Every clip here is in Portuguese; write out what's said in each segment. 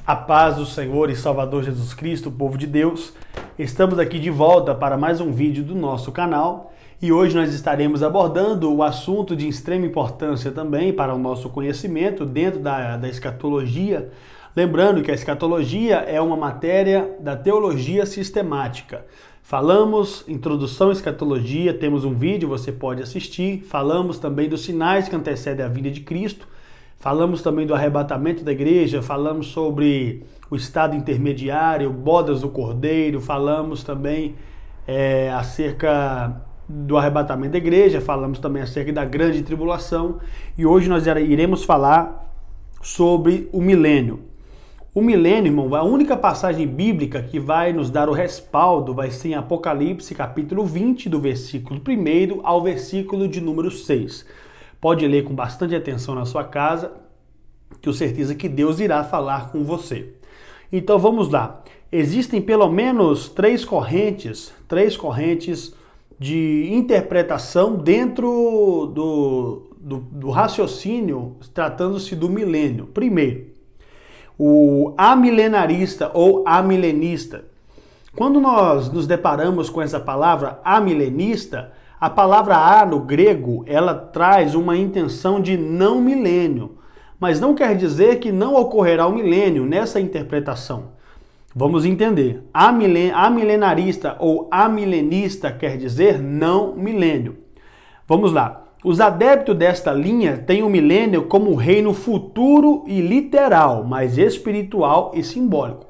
A paz do Senhor e Salvador Jesus Cristo, povo de Deus. Estamos aqui de volta para mais um vídeo do nosso canal e hoje nós estaremos abordando o assunto de extrema importância também para o nosso conhecimento dentro da escatologia. Lembrando que a escatologia é uma matéria da teologia sistemática. Falamos introdução à escatologia, temos um vídeo, você pode assistir. Falamos também dos sinais que antecedem a vinda de Cristo. Falamos também do arrebatamento da igreja, falamos sobre o estado intermediário, bodas do Cordeiro, falamos também acerca do arrebatamento da igreja, falamos também acerca da grande tribulação e hoje nós iremos falar sobre o milênio. O milênio, irmão, a única passagem bíblica que vai nos dar o respaldo vai ser em Apocalipse, capítulo 20, do versículo 1 ao versículo de número 6. Pode ler com bastante atenção na sua casa, tenho certeza que Deus irá falar com você. Então vamos lá. Existem pelo menos três correntes de interpretação dentro do raciocínio tratando-se do milênio. Primeiro, o amilenarista ou amilenista. Quando nós nos deparamos com essa palavra amilenista, a palavra a no grego, ela traz uma intenção de não milênio, mas não quer dizer que não ocorrerá o milênio nessa interpretação. Vamos entender. Amilenarista ou amilenista quer dizer não milênio. Vamos lá. Os adeptos desta linha têm o milênio como reino futuro e literal, mas espiritual e simbólico.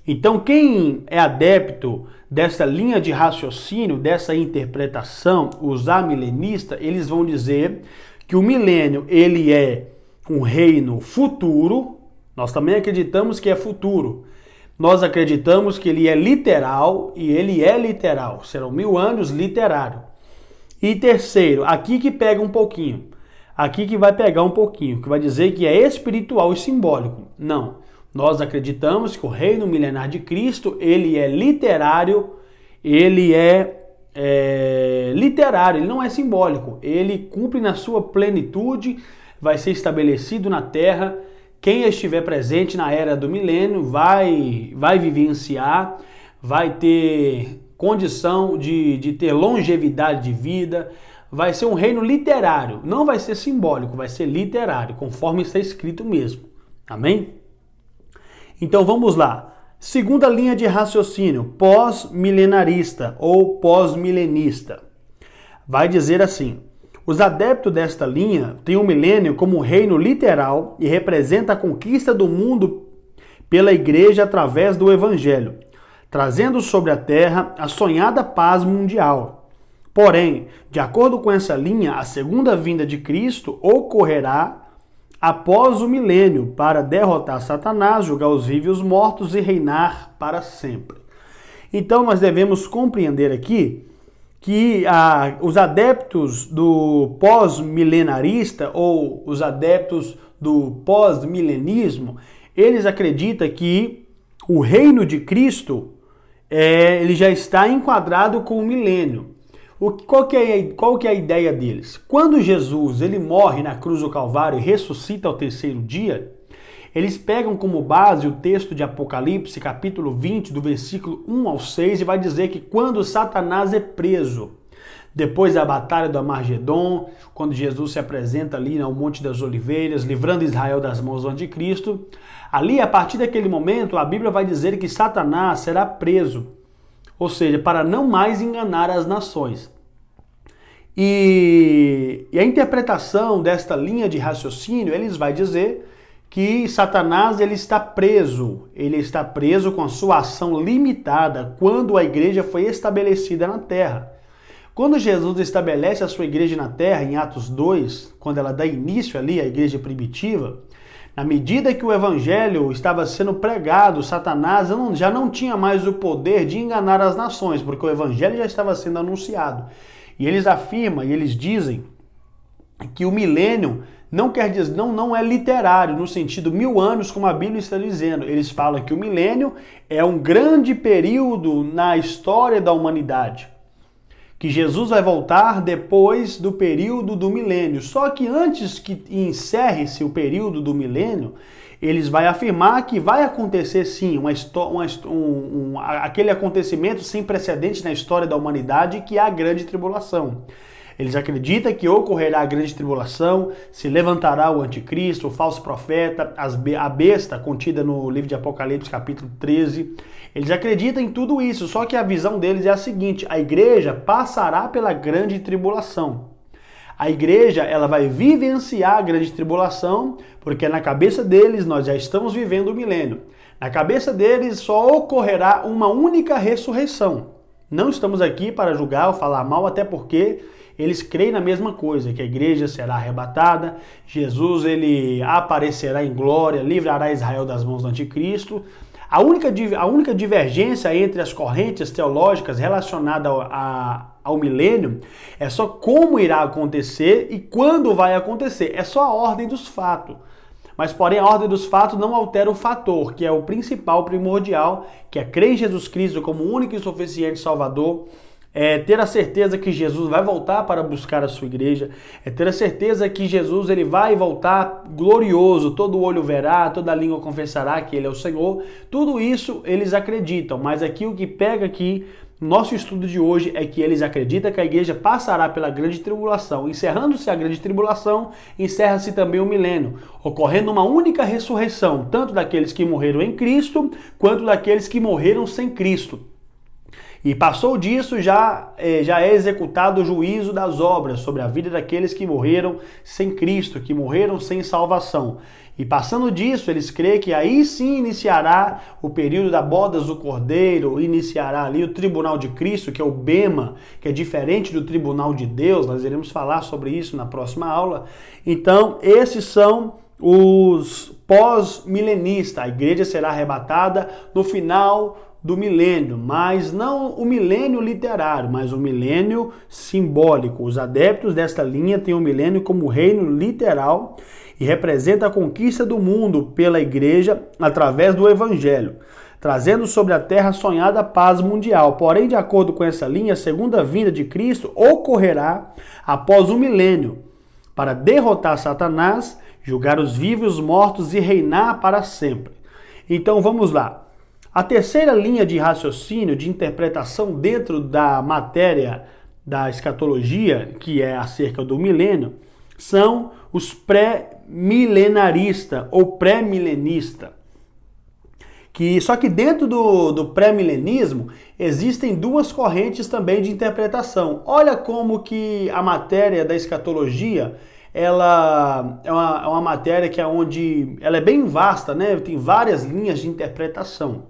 Então, quem é adepto dessa linha de raciocínio, dessa interpretação, os amilenistas, eles vão dizer que o milênio ele é um reino futuro. Nós também acreditamos que é futuro. Nós acreditamos que ele é literal e ele é literal. Serão 1000 anos literário. E terceiro, aqui que pega um pouquinho. Aqui que vai pegar um pouquinho, que vai dizer que é espiritual e simbólico. Não. Nós acreditamos que o reino milenar de Cristo, ele é literário, ele não é simbólico. Ele cumpre na sua plenitude, vai ser estabelecido na terra. Quem estiver presente na era do milênio vai vivenciar, vai ter condição de ter longevidade de vida. Vai ser um reino literário, não vai ser simbólico, vai ser literário, conforme está escrito mesmo. Amém? Então vamos lá. Segunda linha de raciocínio, pós-milenarista ou pós-milenista. Vai dizer assim: os adeptos desta linha têm o milênio como um reino literal e representa a conquista do mundo pela igreja através do evangelho, trazendo sobre a terra a sonhada paz mundial. Porém, de acordo com essa linha, a segunda vinda de Cristo ocorrerá após o milênio, para derrotar Satanás, julgar os vivos e os mortos e reinar para sempre. Então nós devemos compreender aqui que os adeptos do pós-milenarista ou os adeptos do pós-milenismo, eles acreditam que o reino de Cristo ele já está enquadrado com o milênio. Qual que é a ideia deles? Quando Jesus ele morre na cruz do Calvário e ressuscita ao terceiro dia, eles pegam como base o texto de Apocalipse, capítulo 20, do versículo 1 ao 6, e vai dizer que quando Satanás é preso, depois da batalha do Armagedon, quando Jesus se apresenta ali no Monte das Oliveiras, livrando Israel das mãos do anticristo, ali, a partir daquele momento, a Bíblia vai dizer que Satanás será preso, ou seja, para não mais enganar as nações. E a interpretação desta linha de raciocínio, eles vai dizer que Satanás ele está preso com a sua ação limitada quando a igreja foi estabelecida na terra. Quando Jesus estabelece a sua igreja na terra, em Atos 2, quando ela dá início ali à igreja primitiva, na medida que o evangelho estava sendo pregado, Satanás já não tinha mais o poder de enganar as nações, porque o evangelho já estava sendo anunciado. E eles afirmam, e eles dizem que o milênio não quer dizer, não é literário, no sentido 1000 anos, como a Bíblia está dizendo. Eles falam que o milênio é um grande período na história da humanidade. que Jesus vai voltar depois do período do milênio. Só que antes que encerre-se o período do milênio, eles vão afirmar que vai acontecer sim aquele acontecimento sem precedente na história da humanidade, que é a grande tribulação. Eles acreditam que ocorrerá a grande tribulação, se levantará o anticristo, o falso profeta, a besta contida no livro de Apocalipse, capítulo 13. Eles acreditam em tudo isso, só que a visão deles é a seguinte: a igreja passará pela grande tribulação. A igreja, ela vai vivenciar a grande tribulação, porque na cabeça deles nós já estamos vivendo o milênio. Na cabeça deles só ocorrerá uma única ressurreição. Não estamos aqui para julgar ou falar mal, até porque eles creem na mesma coisa, que a igreja será arrebatada, Jesus ele aparecerá em glória, livrará Israel das mãos do anticristo. A única divergência entre as correntes teológicas relacionadas ao milênio é só como irá acontecer e quando vai acontecer. É só a ordem dos fatos. Mas, porém, a ordem dos fatos não altera o fator, que é o principal, primordial, que é crer em Jesus Cristo como único e suficiente Salvador, é ter a certeza que Jesus vai voltar para buscar a sua igreja, é ter a certeza que Jesus ele vai voltar glorioso, todo olho verá, toda língua confessará que ele é o Senhor. Tudo isso eles acreditam, mas aqui o que pega aqui, nosso estudo de hoje, é que eles acreditam que a igreja passará pela grande tribulação. Encerrando-se a grande tribulação, encerra-se também o milênio, ocorrendo uma única ressurreição, tanto daqueles que morreram em Cristo, quanto daqueles que morreram sem Cristo. E passou disso, já é executado o juízo das obras sobre a vida daqueles que morreram sem Cristo, que morreram sem salvação. E passando disso, eles creem que aí sim iniciará o período da bodas do Cordeiro, iniciará ali o tribunal de Cristo, que é o bema, que é diferente do tribunal de Deus. Nós iremos falar sobre isso na próxima aula. Então, esses são os pós-milenistas. A igreja será arrebatada no final do milênio, mas não o milênio literário, mas o milênio simbólico. Os adeptos desta linha têm o milênio como reino literal e representa a conquista do mundo pela igreja através do evangelho, trazendo sobre a terra a sonhada paz mundial. Porém, de acordo com essa linha, a segunda vinda de Cristo ocorrerá após o milênio, para derrotar Satanás, julgar os vivos e os mortos e reinar para sempre. Então vamos lá. A terceira linha de raciocínio, de interpretação dentro da matéria da escatologia, que é acerca do milênio, são os pré-milenaristas ou pré-milenistas. Só que dentro do pré-milenismo existem duas correntes também de interpretação. Olha como que a matéria da escatologia ela é uma matéria que onde ela é bem vasta, né? Tem várias linhas de interpretação.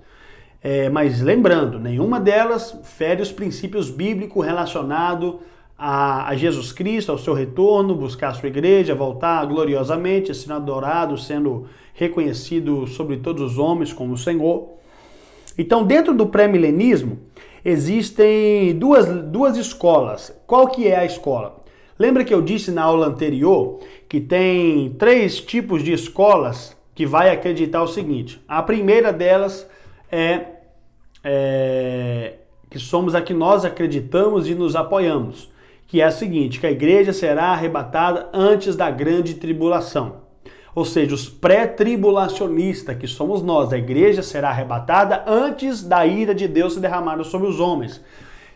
Mas lembrando, nenhuma delas fere os princípios bíblicos relacionados a Jesus Cristo, ao seu retorno, buscar a sua igreja, voltar gloriosamente, sendo adorado, sendo reconhecido sobre todos os homens como o Senhor. Então, dentro do pré-milenismo, existem duas escolas. Qual que é a escola? Lembra que eu disse na aula anterior que tem 3 tipos de escolas que vai acreditar o seguinte. A primeira delas que somos a que nós acreditamos e nos apoiamos, que é a seguinte, que a igreja será arrebatada antes da grande tribulação. Ou seja, os pré-tribulacionistas, que somos nós, a igreja será arrebatada antes da ira de Deus se derramar sobre os homens.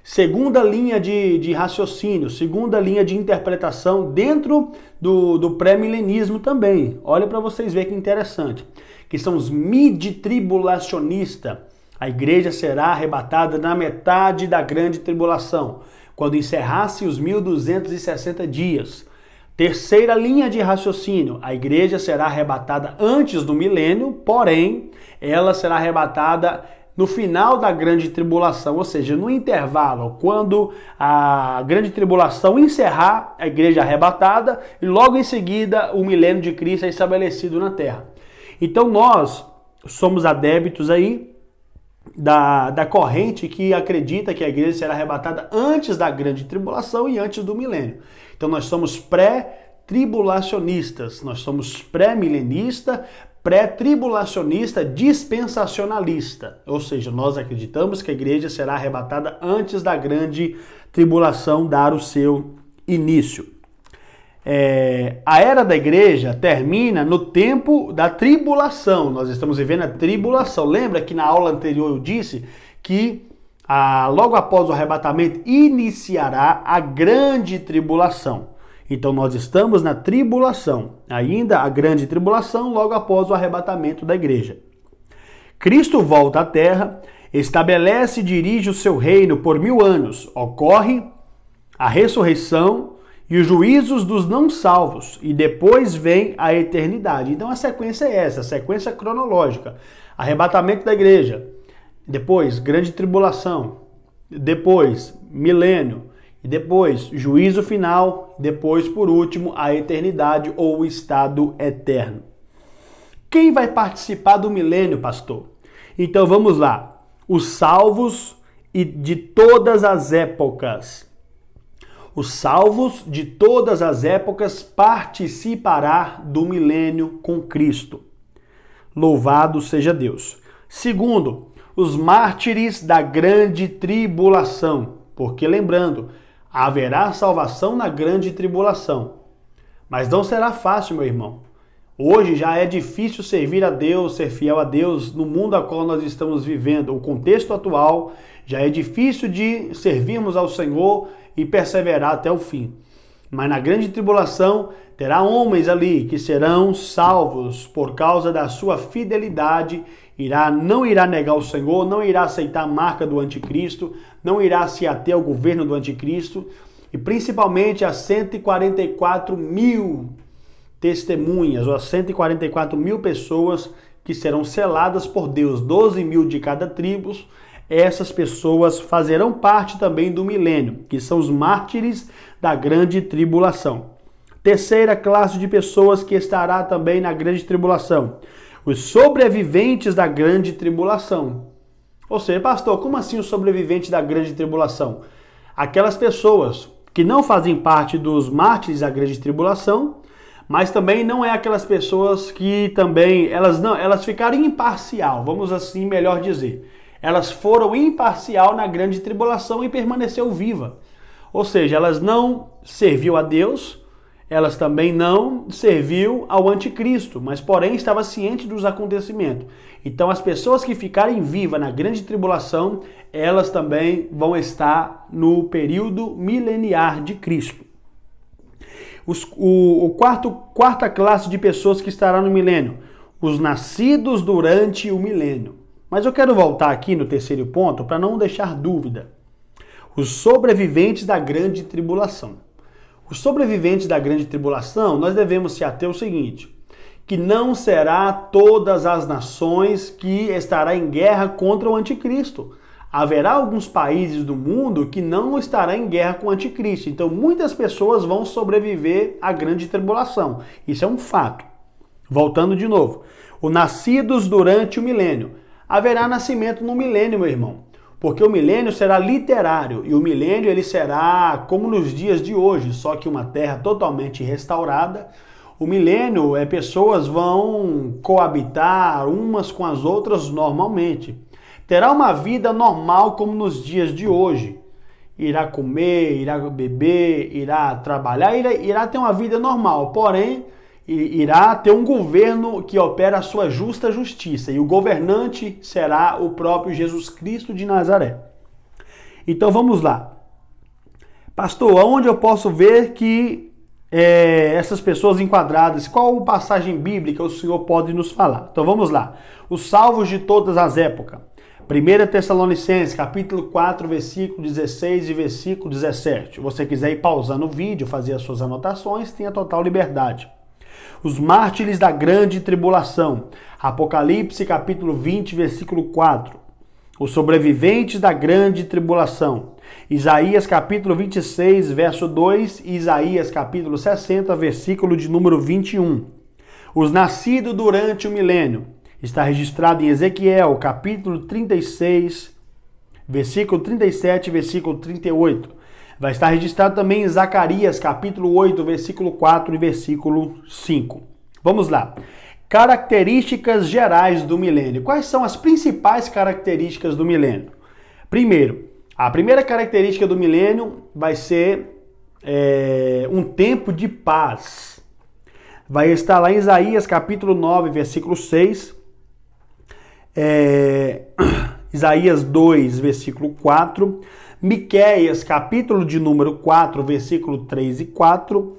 Segunda linha de raciocínio, segunda linha de interpretação dentro do pré-milenismo também. Olha para vocês verem que interessante. Que são os mid-tribulacionistas. A igreja será arrebatada na metade da grande tribulação, quando encerrasse os 1260 dias. Terceira linha de raciocínio, a igreja será arrebatada antes do milênio, porém, ela será arrebatada no final da grande tribulação, ou seja, no intervalo, quando a grande tribulação encerrar, a igreja é arrebatada e logo em seguida o milênio de Cristo é estabelecido na terra. Então nós somos adeptos aí da corrente que acredita que a igreja será arrebatada antes da grande tribulação e antes do milênio. Então nós somos pré-tribulacionistas, nós somos pré-milenistas, pré-tribulacionista dispensacionalista. Ou seja, nós acreditamos que a igreja será arrebatada antes da grande tribulação dar o seu início. A era da igreja termina no tempo da tribulação. Nós estamos vivendo a tribulação. Lembra que na aula anterior eu disse que logo após o arrebatamento iniciará a grande tribulação. Então nós estamos na tribulação, ainda a grande tribulação, logo após o arrebatamento da igreja. Cristo volta à terra, estabelece e dirige o seu reino por 1000 anos. Ocorre a ressurreição e os juízos dos não salvos, e depois vem a eternidade. Então a sequência é essa, a sequência cronológica. Arrebatamento da igreja, depois grande tribulação, depois milênio, e depois juízo final, depois por último a eternidade ou o estado eterno. Quem vai participar do milênio, pastor? Então vamos lá. Os salvos e de todas as épocas. Os salvos de todas as épocas participará do milênio com Cristo. Louvado seja Deus. Segundo, os mártires da grande tribulação. Porque lembrando, haverá salvação na grande tribulação. Mas não será fácil, meu irmão. Hoje já é difícil servir a Deus, ser fiel a Deus no mundo a qual nós estamos vivendo. O contexto atual já é difícil de servirmos ao Senhor e perseverar até o fim. Mas na grande tribulação terá homens ali que serão salvos por causa da sua fidelidade. Não irá negar o Senhor, não irá aceitar a marca do anticristo, não irá se ater ao governo do anticristo, e principalmente as 144 mil testemunhas, ou as 144 mil pessoas que serão seladas por Deus, 12 mil de cada tribo. Essas pessoas fazerão parte também do milênio, que são os mártires da grande tribulação. Terceira classe de pessoas que estará também na grande tribulação: os sobreviventes da grande tribulação. Ou seja, pastor, como assim os sobreviventes da grande tribulação? Aquelas pessoas que não fazem parte dos mártires da grande tribulação, mas também não é aquelas pessoas que também, elas ficaram imparcial, vamos assim melhor dizer. Elas foram imparcial na grande tribulação e permaneceu viva. Ou seja, elas não serviu a Deus, elas também não serviu ao anticristo, mas porém estava ciente dos acontecimentos. Então as pessoas que ficarem vivas na grande tribulação, elas também vão estar no período mileniar de Cristo. Quarta classe de pessoas que estará no milênio: os nascidos durante o milênio. Mas eu quero voltar aqui no terceiro ponto para não deixar dúvida. Os sobreviventes da grande tribulação. Os sobreviventes da grande tribulação, nós devemos se ater ao seguinte: que não será todas as nações que estará em guerra contra o anticristo. Haverá alguns países do mundo que não estará em guerra com o anticristo. Então muitas pessoas vão sobreviver à grande tribulação. Isso é um fato. Voltando de novo. Os nascidos durante o milênio. Haverá nascimento no milênio, meu irmão. Porque o milênio será literário e o milênio ele será como nos dias de hoje, só que uma terra totalmente restaurada. O milênio pessoas vão coabitar umas com as outras normalmente. Terá uma vida normal como nos dias de hoje. Irá comer, irá beber, irá trabalhar, irá ter uma vida normal. Porém, irá ter um governo que opera a sua justa justiça. E o governante será o próprio Jesus Cristo de Nazaré. Então vamos lá. Pastor, aonde eu posso ver que essas pessoas enquadradas, qual passagem bíblica o senhor pode nos falar? Então vamos lá. Os salvos de todas as épocas. 1 Tessalonicenses, capítulo 4, versículo 16 e versículo 17. Se você quiser ir pausando o vídeo, fazer as suas anotações, tenha total liberdade. Os mártires da grande tribulação. Apocalipse, capítulo 20, versículo 4. Os sobreviventes da grande tribulação. Isaías, capítulo 26, verso 2 e Isaías, capítulo 60, versículo de número 21. Os nascidos durante o milênio. Está registrado em Ezequiel, capítulo 36, versículo 37 e versículo 38. Vai estar registrado também em Zacarias, capítulo 8, versículo 4 e versículo 5. Vamos lá. Características gerais do milênio. Quais são as principais características do milênio? Primeiro, a primeira característica do milênio vai ser um tempo de paz. Vai estar lá em Isaías capítulo 9, versículo 6. Isaías 2, versículo 4. Miqueias capítulo de número 4, versículo 3 e 4.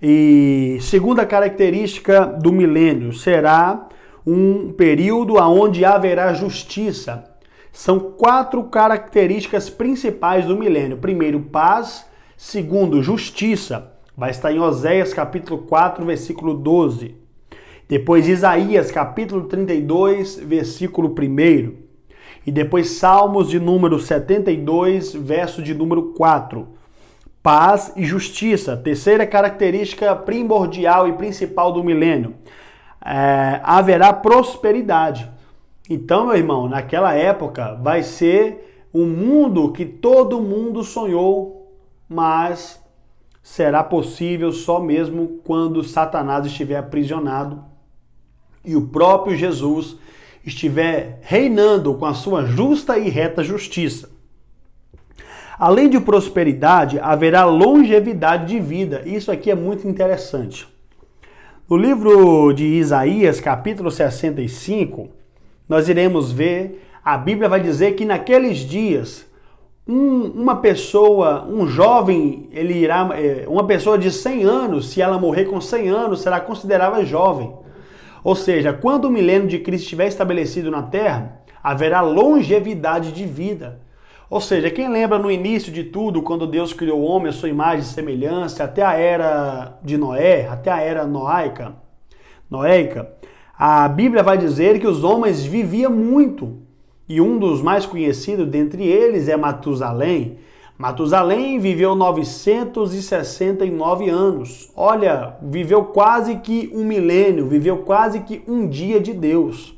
E segunda característica do milênio será um período onde haverá justiça. São 4 características principais do milênio. Primeiro, paz. Segundo, justiça. Vai estar em Oséias capítulo 4, versículo 12. Depois Isaías capítulo 32, versículo 1. E depois Salmos de número 72, verso de número 4. Paz e justiça. Terceira característica primordial e principal do milênio. Haverá prosperidade. Então, meu irmão, naquela época vai ser um mundo que todo mundo sonhou, mas será possível só mesmo quando Satanás estiver aprisionado e o próprio Jesus estiver reinando com a sua justa e reta justiça. Além de prosperidade, haverá longevidade de vida. Isso aqui é muito interessante. No livro de Isaías, capítulo 65, nós iremos ver, a Bíblia vai dizer que naqueles dias, uma pessoa, um jovem, uma pessoa de 100 anos, se ela morrer com 100 anos, será considerada jovem. Ou seja, quando o milênio de Cristo estiver estabelecido na Terra, haverá longevidade de vida. Ou seja, quem lembra no início de tudo, quando Deus criou o homem, a sua imagem e semelhança, até a era de Noé, até a era noéica, a Bíblia vai dizer que os homens viviam muito. E um dos mais conhecidos dentre eles é Matusalém. Matusalém viveu 969 anos. Olha, viveu quase que um milênio, viveu quase que um dia de Deus.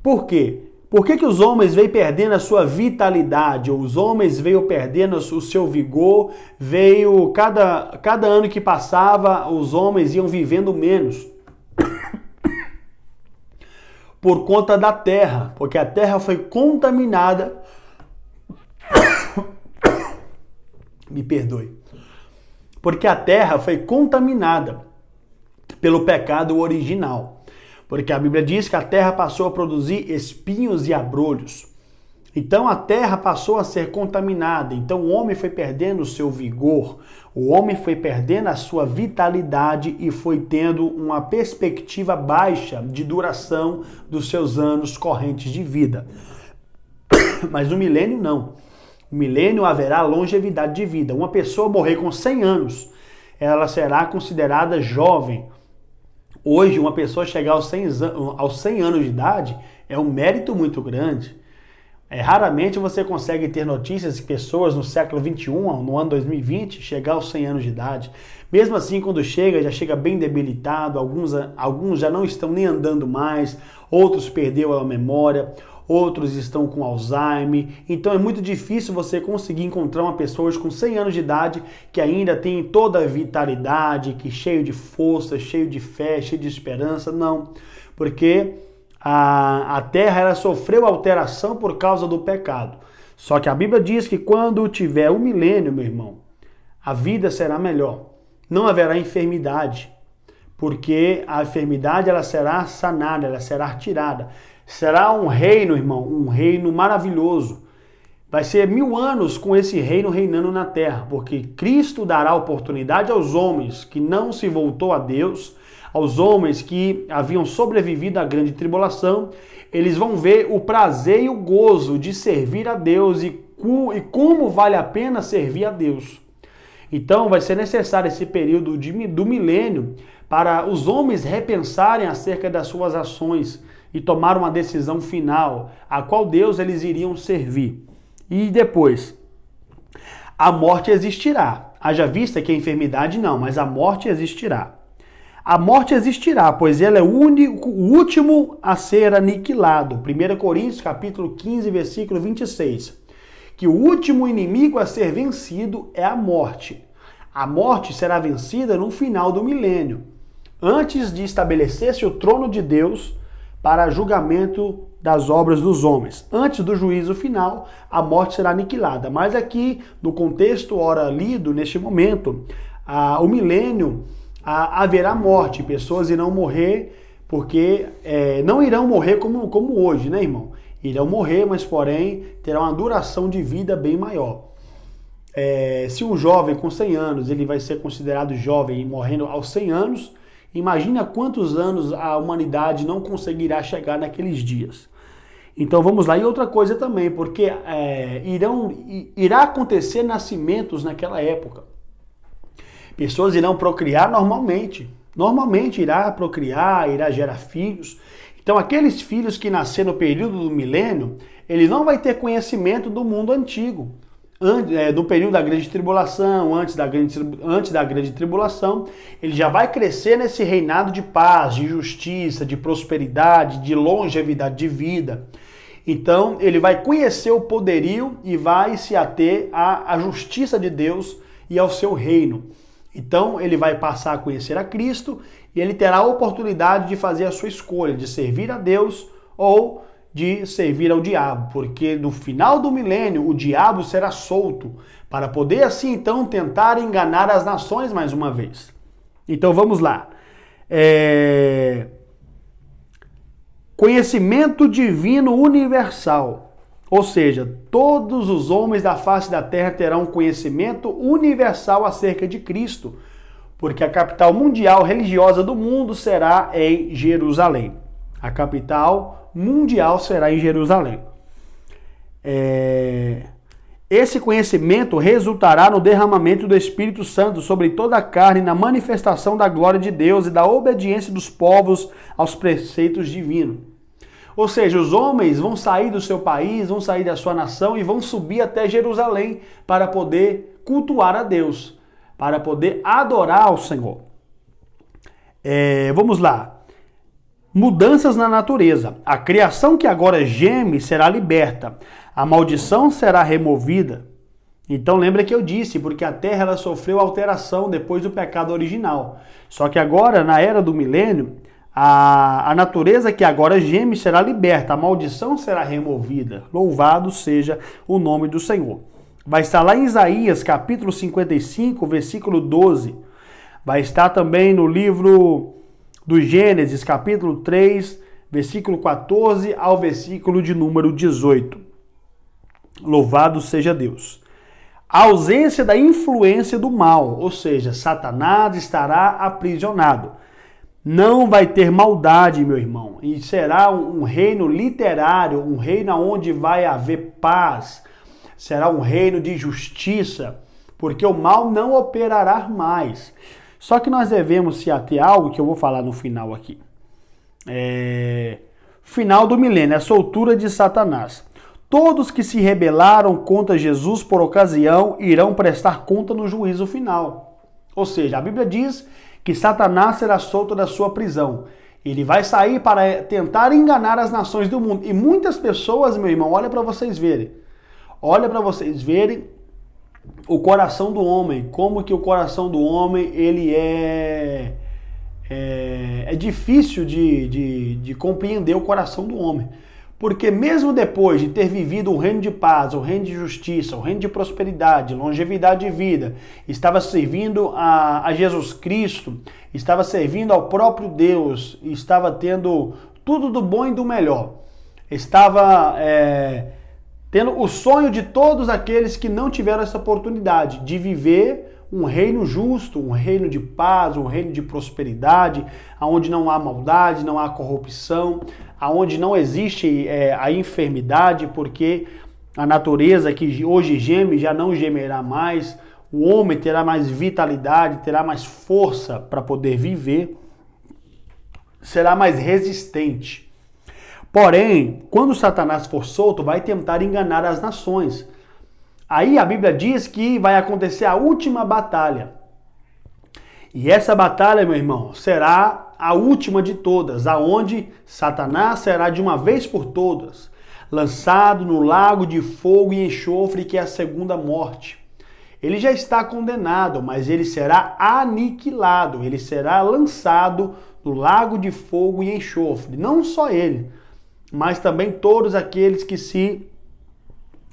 Por quê? Por que os homens veio perdendo a sua vitalidade? Os homens veio perdendo o seu vigor, cada ano que passava, os homens iam vivendo menos. Por conta da terra, porque a terra foi contaminada. Me perdoe. Porque a terra foi contaminada pelo pecado original. Porque a Bíblia diz que a terra passou a produzir espinhos e abrolhos. Então a terra passou a ser contaminada. Então o homem foi perdendo o seu vigor. O homem foi perdendo a sua vitalidade e foi tendo uma perspectiva baixa de duração dos seus anos correntes de vida. Mas no milênio não. No milênio haverá longevidade de vida. Uma pessoa morrer com 100 anos, ela será considerada jovem. Hoje, uma pessoa chegar aos 100 anos de idade é um mérito muito grande. Raramente você consegue ter notícias de pessoas no século 21, no ano 2020, chegar aos 100 anos de idade. Mesmo assim, quando chega, já chega bem debilitado, alguns já não estão nem andando mais, outros perderam a memória, outros estão com Alzheimer. Então é muito difícil você conseguir encontrar uma pessoa hoje com 100 anos de idade que ainda tem toda a vitalidade, que cheio de força, cheio de fé, cheio de esperança. Não, porque a terra ela sofreu alteração por causa do pecado. Só que a Bíblia diz que quando tiver um milênio, meu irmão, a vida será melhor. Não haverá enfermidade, porque a enfermidade ela será sanada, ela será tirada. Será um reino, irmão, um reino maravilhoso. Vai ser 1000 anos com esse reino reinando na terra, porque Cristo dará oportunidade aos homens que não se voltou a Deus, aos homens que haviam sobrevivido à grande tribulação. Eles vão ver o prazer e o gozo de servir a Deus e como vale a pena servir a Deus. Então vai ser necessário esse período do milênio para os homens repensarem acerca das suas ações e tomar uma decisão final, a qual Deus eles iriam servir. E depois, a morte existirá. Haja vista que a enfermidade não, mas a morte existirá. A morte existirá, pois ela é o último a ser aniquilado. 1 Coríntios capítulo 15, versículo 26. Que o último inimigo a ser vencido é a morte. A morte será vencida no final do milênio. antes de estabelecer-se o trono de Deus para julgamento das obras dos homens. Antes do juízo final, a morte será aniquilada. Mas aqui, no contexto ora lido, neste momento, o milênio, haverá morte. Pessoas irão morrer, porque não irão morrer como hoje, né, irmão? Irão morrer, mas porém terá uma duração de vida bem maior. Se um jovem com 100 anos, ele vai ser considerado jovem morrendo aos 100 anos, imagina quantos anos a humanidade não conseguirá chegar naqueles dias. Então vamos lá. E outra coisa também, porque irá acontecer nascimentos naquela época. Pessoas irão procriar normalmente. Normalmente irá procriar, irá gerar filhos. Então aqueles filhos que nasceram no período do milênio, ele não vai ter conhecimento do mundo antigo. No período da grande tribulação, antes da grande tribulação, ele já vai crescer nesse reinado de paz, de justiça, de prosperidade, de longevidade de vida. Então, ele vai conhecer o poderio e vai se ater à justiça de Deus e ao seu reino. Então, ele vai passar a conhecer a Cristo e ele terá a oportunidade de fazer a sua escolha, de servir a Deus ou de servir ao diabo, porque no final do milênio o diabo será solto, para poder assim então tentar enganar as nações mais uma vez. Então vamos lá. Conhecimento divino universal, ou seja, todos os homens da face da terra terão conhecimento universal acerca de Cristo, porque a capital mundial religiosa do mundo será em Jerusalém. A capital mundial será em Jerusalém. Esse conhecimento resultará no derramamento do Espírito Santo sobre toda a carne, na manifestação da glória de Deus e da obediência dos povos aos preceitos divinos. Ou seja, os homens vão sair do seu país, vão sair da sua nação e vão subir até Jerusalém para poder cultuar a Deus, para poder adorar ao Senhor. Vamos lá. Mudanças na natureza. A criação que agora geme será liberta. A maldição será removida. Então lembra que eu disse, porque a terra ela sofreu alteração depois do pecado original. Só que agora, na era do milênio, a natureza que agora geme será liberta. A maldição será removida. Louvado seja o nome do Senhor. Vai estar lá em Isaías, capítulo 55, versículo 12. Vai estar também no livro do Gênesis, capítulo 3, versículo 14 ao versículo de número 18. Louvado seja Deus. A ausência da influência do mal, ou seja, Satanás estará aprisionado. Não vai ter maldade, meu irmão, e será um reino literário, um reino onde vai haver paz, será um reino de justiça, porque o mal não operará mais. Só que nós devemos se ater a algo que eu vou falar no final aqui. Final do milênio, a soltura de Satanás. Todos que se rebelaram contra Jesus por ocasião irão prestar conta no juízo final. Ou seja, a Bíblia diz que Satanás será solto da sua prisão. Ele vai sair para tentar enganar as nações do mundo. E muitas pessoas, meu irmão, olha para vocês verem. Olha para vocês verem o coração do homem, como que o coração do homem ele é difícil de compreender o coração do homem, porque mesmo depois de ter vivido um reino de paz, um reino de justiça, um reino de prosperidade, longevidade de vida, estava servindo a Jesus Cristo, estava servindo ao próprio Deus, estava tendo tudo do bom e do melhor, estava tendo o sonho de todos aqueles que não tiveram essa oportunidade de viver um reino justo, um reino de paz, um reino de prosperidade, onde não há maldade, não há corrupção, onde não existe a enfermidade, porque a natureza que hoje geme já não gemerá mais, o homem terá mais vitalidade, terá mais força para poder viver, será mais resistente. Porém, quando Satanás for solto, vai tentar enganar as nações. Aí a Bíblia diz que vai acontecer a última batalha. E essa batalha, meu irmão, será a última de todas, aonde Satanás será de uma vez por todas lançado no lago de fogo e enxofre, que é a segunda morte. Ele já está condenado, mas ele será aniquilado, ele será lançado no lago de fogo e enxofre. Não só ele, mas também todos aqueles que se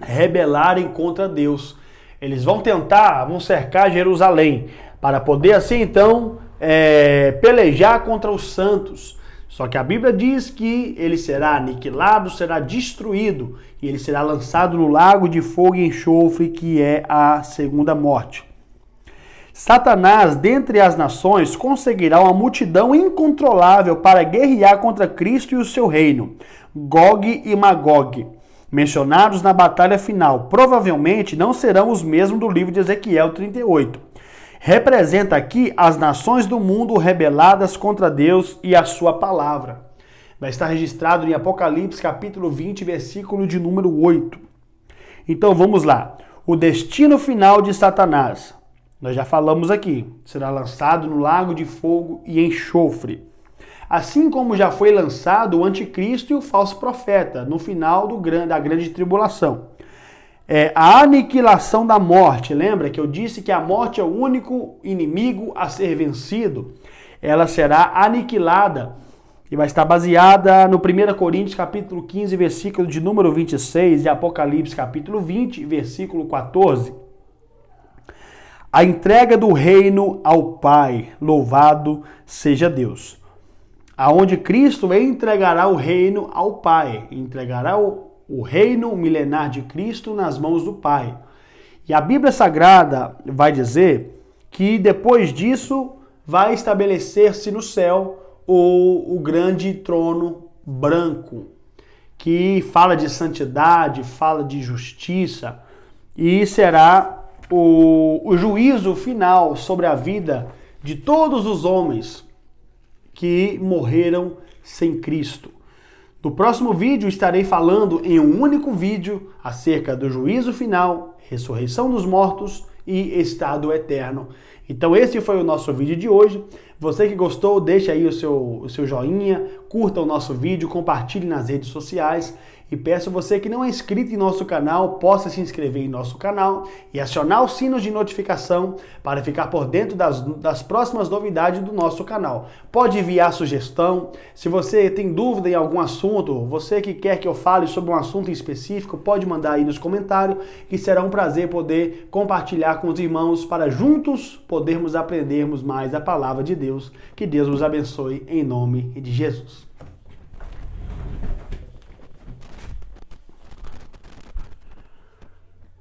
rebelarem contra Deus. Eles vão cercar Jerusalém, para poder assim então pelejar contra os santos. Só que a Bíblia diz que ele será aniquilado, será destruído, e ele será lançado no lago de fogo e enxofre, que é a segunda morte. Satanás, dentre as nações, conseguirá uma multidão incontrolável para guerrear contra Cristo e o seu reino, Gog e Magog, mencionados na batalha final. Provavelmente não serão os mesmos do livro de Ezequiel 38. Representa aqui as nações do mundo rebeladas contra Deus e a sua palavra. Vai estar registrado em Apocalipse capítulo 20, versículo de número 8. Então vamos lá. O destino final de Satanás, nós já falamos aqui, será lançado no lago de fogo e enxofre. Assim como já foi lançado o anticristo e o falso profeta no final da grande tribulação. A aniquilação da morte, lembra que eu disse que a morte é o único inimigo a ser vencido? Ela será aniquilada e vai estar baseada no 1 Coríntios capítulo 15, versículo de número 26 e Apocalipse capítulo 20, versículo 14. A entrega do reino ao Pai, louvado seja Deus. Aonde Cristo entregará o reino ao Pai, entregará o reino milenar de Cristo nas mãos do Pai. E a Bíblia Sagrada vai dizer que depois disso vai estabelecer-se no céu o grande trono branco, que fala de santidade, fala de justiça, e será o juízo final sobre a vida de todos os homens que morreram sem Cristo. No próximo vídeo estarei falando em um único vídeo acerca do juízo final, ressurreição dos mortos e estado eterno. Então esse foi o nosso vídeo de hoje. Você que gostou, deixa aí o seu joinha, curta o nosso vídeo, compartilhe nas redes sociais e peço você que não é inscrito em nosso canal, possa se inscrever em nosso canal e acionar o sino de notificação para ficar por dentro das próximas novidades do nosso canal. Pode enviar sugestão, se você tem dúvida em algum assunto, você que quer que eu fale sobre um assunto em específico, pode mandar aí nos comentários, que será um prazer poder compartilhar com os irmãos para juntos podermos aprendermos mais a palavra de Deus. Que Deus nos abençoe em nome de Jesus.